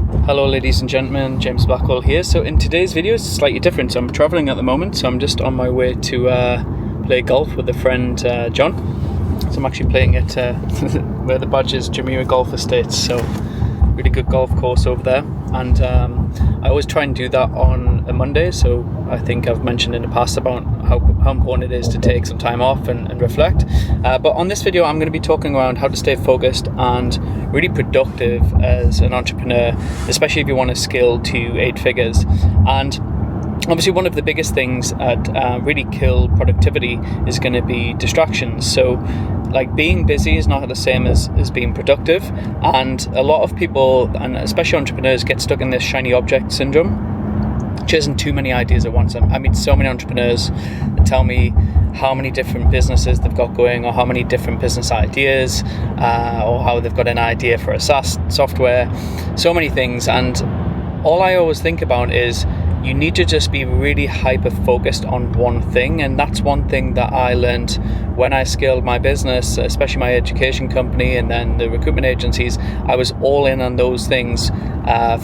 Hello ladies and gentlemen, James Blackwell here. So in today's video it's slightly different. So I'm travelling at the moment, so I'm just on my way to play golf with a friend, John. So I'm actually playing at where the badge is, Jumeirah Golf Estates, so really good golf course over there. And I always try and do that on a Monday, so I think I've mentioned in the past about how important it is to take some time off and reflect. But on this video I'm going to be talking around how to stay focused and really productive as an entrepreneur, especially if you want to scale to 8 figures. And obviously one of the biggest things that really kill productivity is going to be distractions. So like being busy is not the same as being productive, and a lot of people, and especially entrepreneurs, get stuck in this shiny object syndrome, chasing too many ideas at once. I meet so many entrepreneurs that tell me how many different businesses they've got going, or how many different business ideas, or how they've got an idea for a SaaS software, so many things. And all I always think about is you need to just be really hyper focused on one thing. And that's one thing that I learned when I scaled my business, especially my education company and then the recruitment agencies. I was all in on those things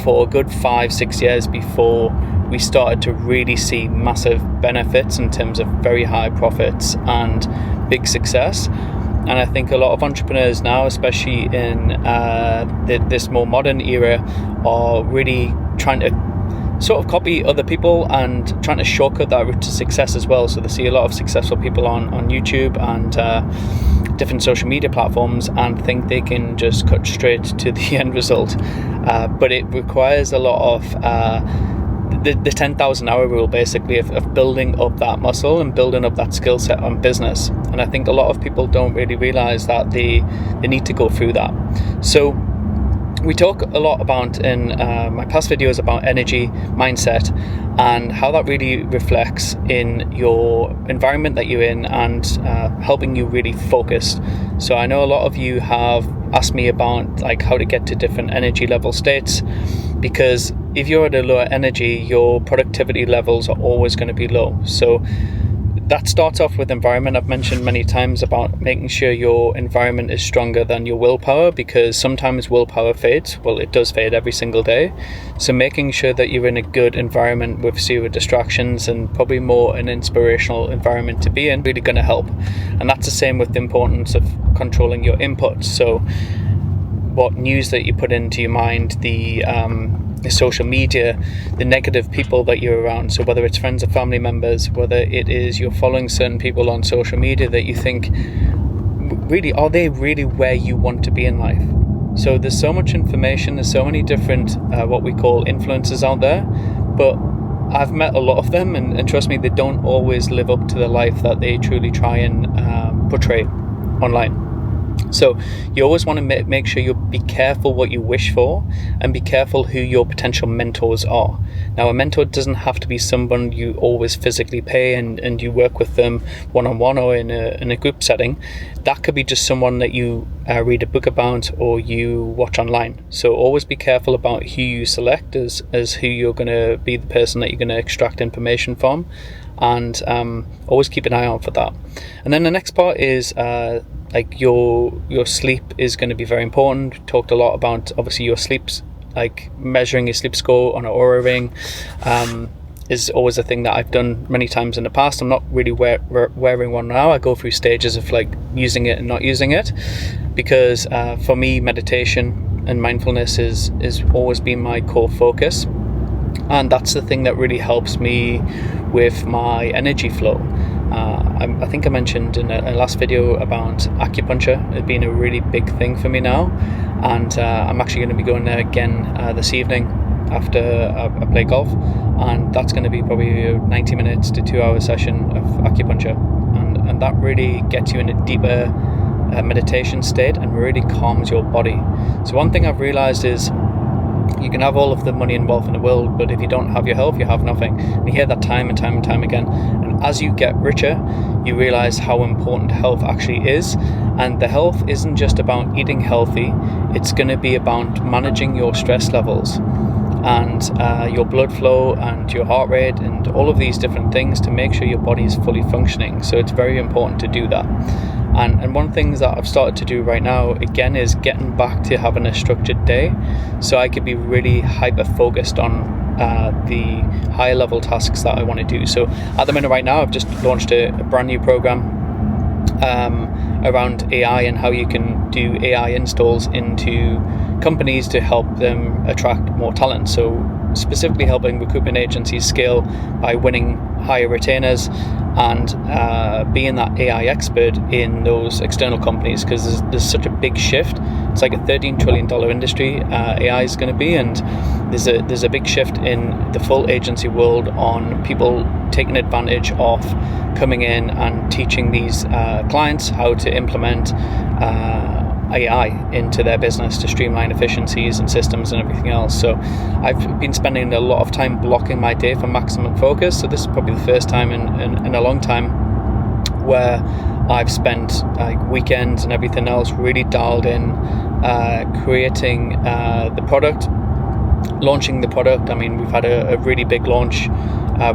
for a good 5-6 years before we started to really see massive benefits in terms of very high profits and big success. And I think a lot of entrepreneurs now, especially in this more modern era, are really trying to sort of copy other people and trying to shortcut that route to success as well. So they see a lot of successful people on YouTube and different social media platforms and think they can just cut straight to the end result. But it requires a lot of the 10,000 hour rule, basically, of building up that muscle and building up that skill set on business. And I think a lot of people don't really realize that they need to go through that. So we talk a lot about in my past videos about energy, mindset, and how that really reflects in your environment that you're in and helping you really focus. So I know a lot of you have asked me about like how to get to different energy level states, because if you're at a lower energy, your productivity levels are always going to be low. So that starts off with environment. I've mentioned many times about making sure your environment is stronger than your willpower, because sometimes willpower fades. Well, it does fade every single day. So making sure that you're in a good environment with zero distractions and probably more an inspirational environment to be in, really going to help. And that's the same with the importance of controlling your inputs. So what news that you put into your mind, the social media, the negative people that you're around. So whether it's friends or family members, whether it is you're following certain people on social media that you think, really, are they really where you want to be in life? So there's so much information, there's so many different what we call influencers out there, but I've met a lot of them, and trust me, they don't always live up to the life that they truly try and portray online. So you always want to make sure you be careful what you wish for, and be careful who your potential mentors are. Now, a mentor doesn't have to be someone you always physically pay and you work with them one-on-one or in a group setting. That could be just someone that you read a book about or you watch online. So always be careful about who you select as who you're going to be the person that you're going to extract information from, and always keep an eye out for that. And then the next part is like your sleep is going to be very important. We talked a lot about obviously your sleeps, like measuring your sleep score on an Oura ring is always a thing that I've done many times in the past. I'm not really wearing one now. I go through stages of like using it and not using it, because for me meditation and mindfulness is always been my core focus, and that's the thing that really helps me with my energy flow. I think I mentioned in a last video about acupuncture being a really big thing for me now, and I'm actually going to be going there again this evening after I play golf, and that's going to be probably a 90 minutes to 2 hour session of acupuncture, and that really gets you in a deeper meditation state and really calms your body. So one thing I've realized is you can have all of the money and wealth in the world, but if you don't have your health, you have nothing. And you hear that time and time and time again. And as you get richer, you realize how important health actually is. And the health isn't just about eating healthy, it's going to be about managing your stress levels. and your blood flow and your heart rate and all of these different things to make sure your body is fully functioning. So it's very important to do that. And one of the things that I've started to do right now, again, is getting back to having a structured day, so I could be really hyper focused on the higher level tasks that I want to do. So at the minute right now, I've just launched a brand new program around AI and how you can do AI installs into companies to help them attract more talent. So specifically helping recruitment agencies scale by winning higher retainers and being that AI expert in those external companies, because there's such a big shift. It's like a $13 trillion industry AI is going to be, and there's a big shift in the full agency world on people taking advantage of coming in and teaching these clients how to implement AI into their business to streamline efficiencies and systems and everything else. So I've been spending a lot of time blocking my day for maximum focus. So this is probably the first time in a long time where I've spent weekends and everything else really dialed in, creating the product, launching the product. I mean, we've had a really big launch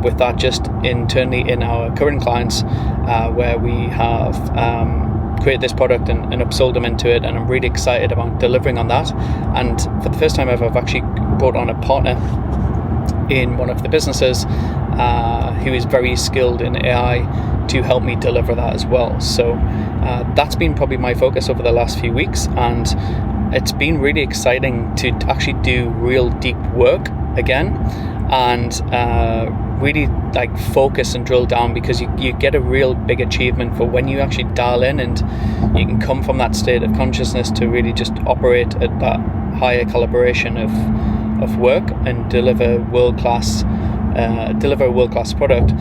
with that just internally in our current clients, where we have create this product and upsold them into it, and I'm really excited about delivering on that. And for the first time ever, I've actually brought on a partner in one of the businesses who is very skilled in AI to help me deliver that as well. So that's been probably my focus over the last few weeks, and it's been really exciting to actually do real deep work again, and really like focus and drill down, because you get a real big achievement for when you actually dial in and you can come from that state of consciousness to really just operate at that higher calibration of work and deliver a world-class product.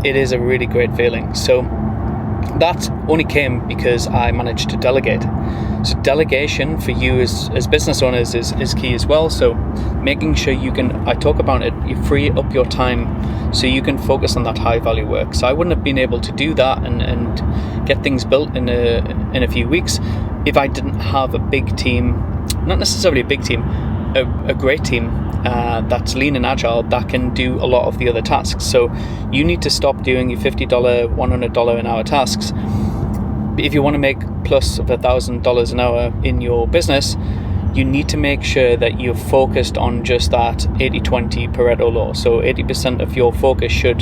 It is a really great feeling. So that only came because I managed to delegate. So delegation for you as business owners is key as well. So making sure I talk about it, you free up your time so you can focus on that high value work. So I wouldn't have been able to do that and get things built in a few weeks if I didn't have a big team, not necessarily a big team, a great team that's lean and agile that can do a lot of the other tasks. So you need to stop doing your $50, $100 an hour tasks. If you want to make plus of $1,000 an hour in your business, you need to make sure that you're focused on just that 80-20 Pareto law. So 80% of your focus should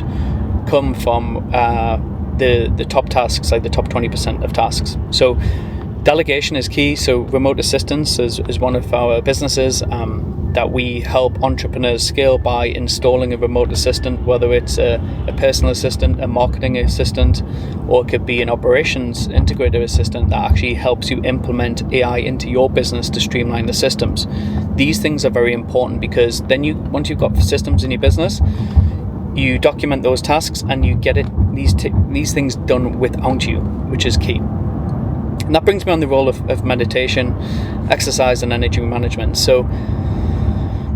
come from the top tasks, like the top 20% of tasks. So delegation is key. So remote assistance is one of our businesses that we help entrepreneurs scale by installing a remote assistant, whether it's a personal assistant, a marketing assistant, or it could be an operations integrator assistant that actually helps you implement AI into your business to streamline the systems. These things are very important, because then once you've got systems in your business, you document those tasks and you get these things done without you, which is key. And that brings me on the role of meditation, exercise, and energy management. So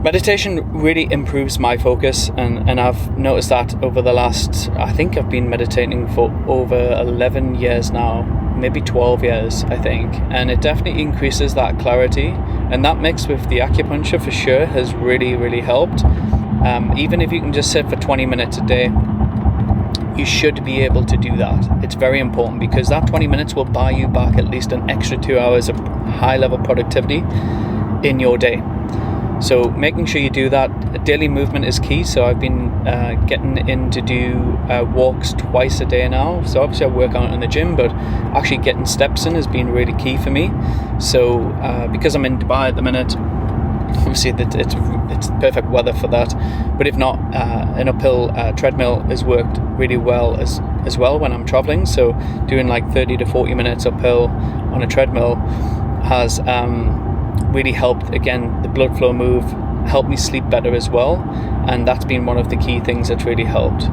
meditation really improves my focus, and I've noticed that over the last, I think I've been meditating for over 11 years now, maybe 12 years, I think. And it definitely increases that clarity. And that mixed with the acupuncture for sure has really, really helped. Even if you can just sit for 20 minutes a day, you should be able to do that. It's very important, because that 20 minutes will buy you back at least an extra 2 hours of high level productivity in your day. So making sure you do that. Daily movement is key. So I've been getting in to do walks twice a day now. So obviously I work out in the gym, but actually getting steps in has been really key for me. So because I'm in Dubai at the minute, obviously it's perfect weather for that. But if not, an uphill treadmill has worked really well as well when I'm traveling. So doing like 30 to 40 minutes uphill on a treadmill has really helped, again, the blood flow move, helped me sleep better as well. And that's been one of the key things that's really helped.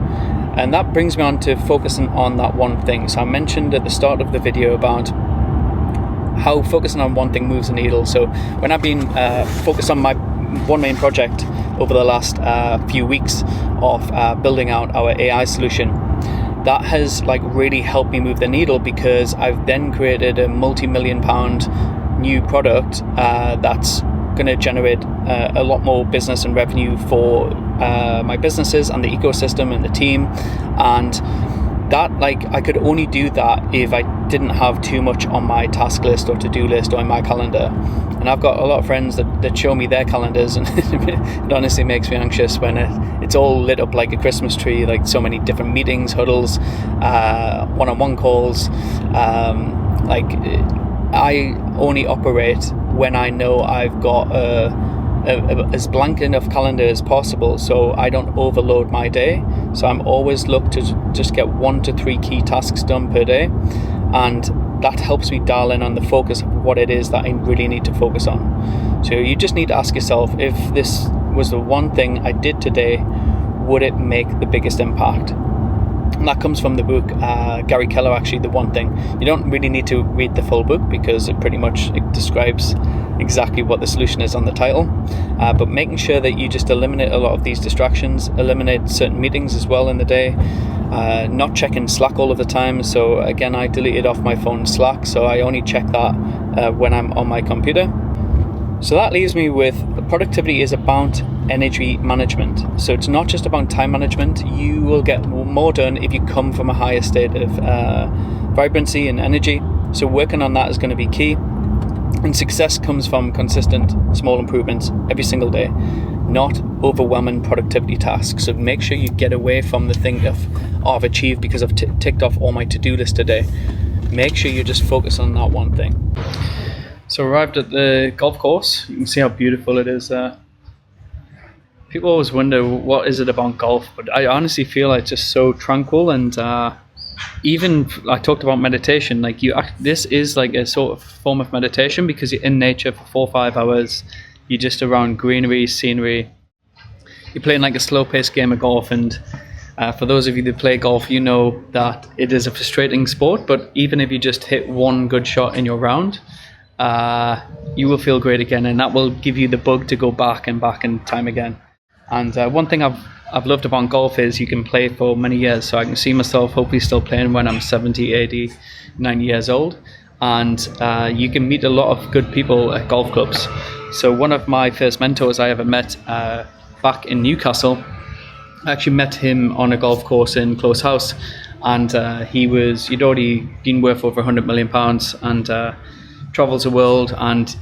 And that brings me on to focusing on that one thing. So I mentioned at the start of the video about how focusing on one thing moves the needle. So when I've been focused on my one main project over the last few weeks of building out our AI solution, that has like really helped me move the needle, because I've then created a multi-million-pound new product that's going to generate a lot more business and revenue for my businesses and the ecosystem and the team. And that, like, I could only do that if I didn't have too much on my task list or to-do list or in my calendar. And I've got a lot of friends that show me their calendars, and it honestly makes me anxious when it's all lit up like a Christmas tree, like so many different meetings, huddles, one-on-one calls. Like, I only operate when I know I've got as blank enough calendar as possible, so I don't overload my day. So I'm always look to just get 1 to 3 key tasks done per day, and that helps me dial in on the focus of what it is that I really need to focus on. So you just need to ask yourself, if this was the one thing I did today, would it make the biggest impact? And that comes from the book, Gary Keller, actually, The One Thing. You don't really need to read the full book because it pretty much describes exactly what the solution is on the title. But making sure that you just eliminate a lot of these distractions, eliminate certain meetings as well in the day, not checking Slack all of the time. So again, I deleted off my phone Slack, so I only check that when I'm on my computer. So that leaves me with, productivity is about energy management. So it's not just about time management. You will get more done if you come from a higher state of vibrancy and energy. So working on that is going to be key. And success comes from consistent small improvements every single day, not overwhelming productivity tasks. So make sure you get away from the thing of, oh, I've achieved because I've ticked off all my to-do list today. Make sure you just focus on that one thing. So arrived at the golf course. You can see how beautiful it is. People always wonder, what is it about golf? But I honestly feel like it's just so tranquil, and even I talked about meditation. Like, this is like a sort of form of meditation, because you're in nature for 4 or 5 hours. You're just around greenery, scenery. You're playing like a slow-paced game of golf, and for those of you that play golf, you know that it is a frustrating sport. But even if you just hit one good shot in your round, you will feel great again, and that will give you the bug to go back and time again. And one thing I've loved about golf is you can play for many years. So I can see myself hopefully still playing when I'm 70, 80, 90 years old. And you can meet a lot of good people at golf clubs. So one of my first mentors I ever met back in Newcastle, I actually met him on a golf course in Close House. And he'd already been worth over £100 million and travels the world. And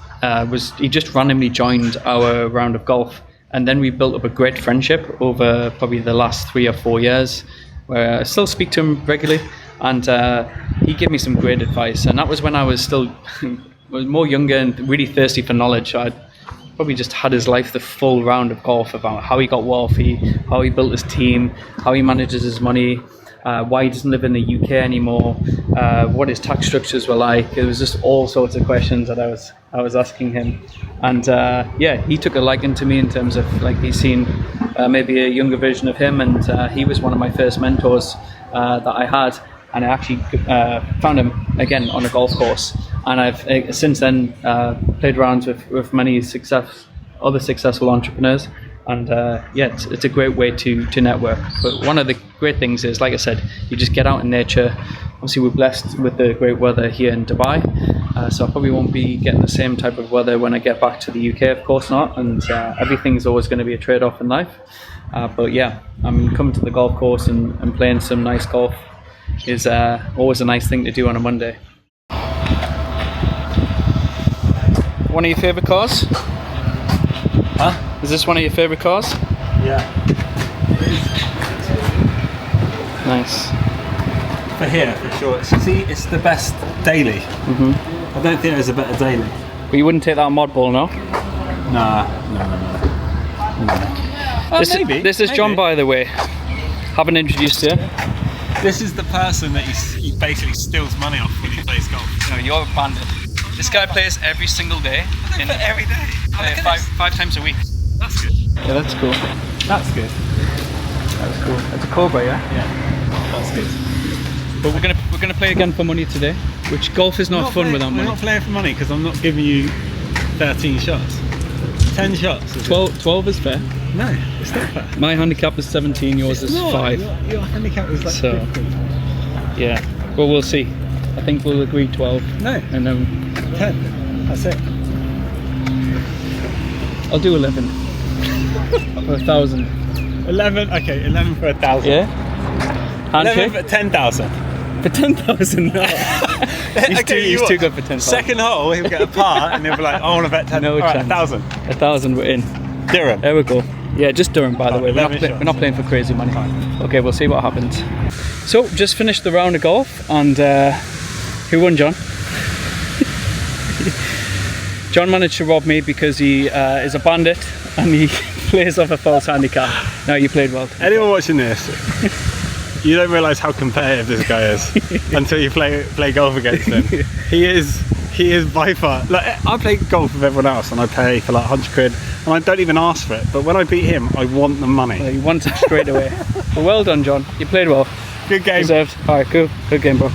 he just randomly joined our round of golf. And then we built up a great friendship over probably the last 3 or 4 years, where I still speak to him regularly. And he gave me some great advice. And that was when I was still was more younger and really thirsty for knowledge. So I'd probably just had his life the full round of golf, about how he got wealthy, how he built his team, how he manages his money, why he doesn't live in the UK anymore, what his tax structures were like. It was just all sorts of questions that I was asking him. And he took a liking to me in terms of, like, he's seen maybe a younger version of him, and he was one of my first mentors that I had. And I actually found him again on a golf course, and I've since then played rounds with many other successful entrepreneurs. And it's a great way to network. But one of the great things is, like I said, you just get out in nature. Obviously, we're blessed with the great weather here in Dubai, so I probably won't be getting the same type of weather when I get back to the UK, of course not. And everything's always going to be a trade-off in life. But yeah, coming to the golf course and playing some nice golf is always a nice thing to do on a Monday. One of your favourite cars? Huh? Is this one of your favourite cars? Yeah. Nice. For here, for sure. See, it's the best daily. I don't think there's a better daily. But you wouldn't take that mod ball, no? No. This is John, by the way. Haven't introduced you. This is the person that he basically steals money off when he plays golf. No, you're a bandit. This guy plays every single day. Every day? Five times a week. That's good. Yeah, that's cool. That's good. That's cool. It's a Cobra, yeah? Yeah, that's good. But we're gonna play again for money today, which golf is not fun without money. We're not playing for money because I'm not giving you 13 shots. 10 shots. 12 is fair. No, it's not fair. My handicap is 17, yours is 5. Your handicap is like so, 50. Yeah, well, we'll see. I think we'll agree 12. No. And then 10. That's it. I'll do 11 for 1,000. 11. Okay, 11 for 1,000. Yeah. 11 Handshake for 10,000. for 10,000. No. he's too good for 10,000. Second hole, he'll get a par, and he'll be like, I want to bet 10. No All right, chance. 1,000. 1,000, we're in. Dirham. There we go. Yeah, just Durham, by the way. We're 11 not playing for crazy money. Okay, we'll see what happens. So, just finished the round of golf, and who won, John? John managed to rob me because he is a bandit and he plays off a false handicap. No, you played well. Anyone watching this, you don't realise how competitive this guy is until you play golf against him. He is by far, like, I play golf with everyone else and I pay for like 100 quid and I don't even ask for it, but when I beat him I want the money. Well, you want it straight away. Well done, John, you played well. Good game. Deserved. Alright, cool. Good game, bro.